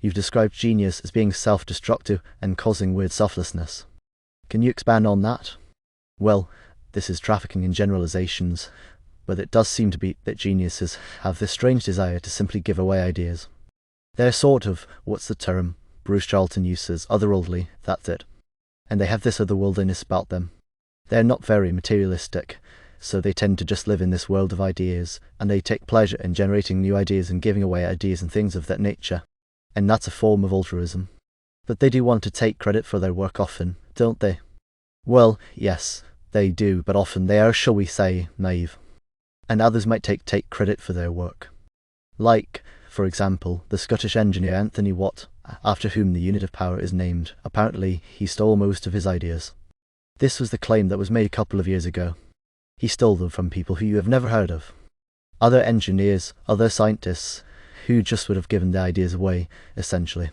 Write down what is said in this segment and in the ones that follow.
You've described genius as being self-destructive and causing weird selflessness. Can you expand on that? Well, this is trafficking in generalizations, but it does seem to be that geniuses have this strange desire to simply give away ideas. They're sort of, what's the term, Bruce Charlton uses, otherworldly, that's it. And they have this otherworldliness about them. They're not very materialistic, so they tend to just live in this world of ideas, and they take pleasure in generating new ideas and giving away ideas and things of that nature. And that's a form of altruism. But they do want to take credit for their work often, don't they? Well, yes, they do, but often they are, shall we say, naive. And others might take credit for their work. Like, for example, the Scottish engineer Anthony Watt, after whom the unit of power is named. Apparently, he stole most of his ideas. This was the claim that was made a couple of years ago. He stole them from people who you have never heard of. Other engineers, other scientists, who just would have given the ideas away, essentially.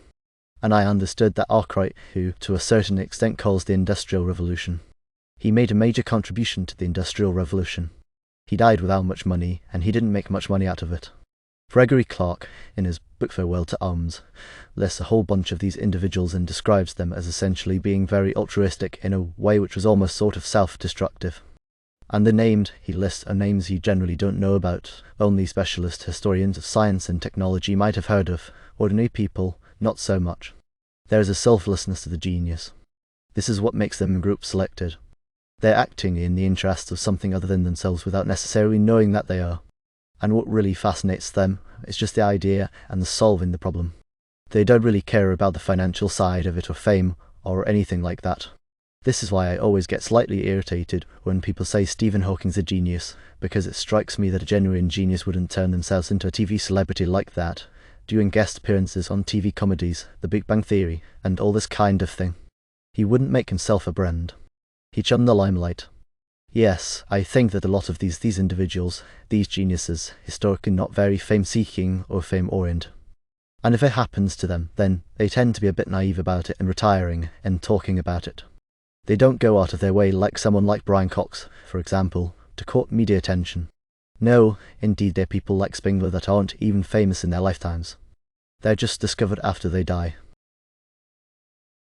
And I understood that Arkwright, who to a certain extent caused the Industrial Revolution. He made a major contribution to the Industrial Revolution. He died without much money, and he didn't make much money out of it. Gregory Clark, in his book Farewell to Arms, lists a whole bunch of these individuals and describes them as essentially being very altruistic in a way which was almost sort of self-destructive. And the named he lists are names you generally don't know about, only specialist historians of science and technology might have heard of, ordinary people, not so much. There is a selflessness to the genius. This is what makes them group selected. They're acting in the interests of something other than themselves without necessarily knowing that they are. And what really fascinates them is just the idea and the solving the problem. They don't really care about the financial side of it or fame or anything like that. This is why I always get slightly irritated when people say Stephen Hawking's a genius, because it strikes me that a genuine genius wouldn't turn themselves into a TV celebrity like that, doing guest appearances on TV comedies, The Big Bang Theory, and all this kind of thing. He wouldn't make himself a brand. He'd shun the limelight. Yes, I think that a lot of these individuals, these geniuses, historically not very fame-seeking or fame-oriented. And if it happens to them, then they tend to be a bit naive about it and retiring and talking about it. They don't go out of their way like someone like Brian Cox, for example, to court media attention. No, indeed they're people like Spengler that aren't even famous in their lifetimes. They're just discovered after they die.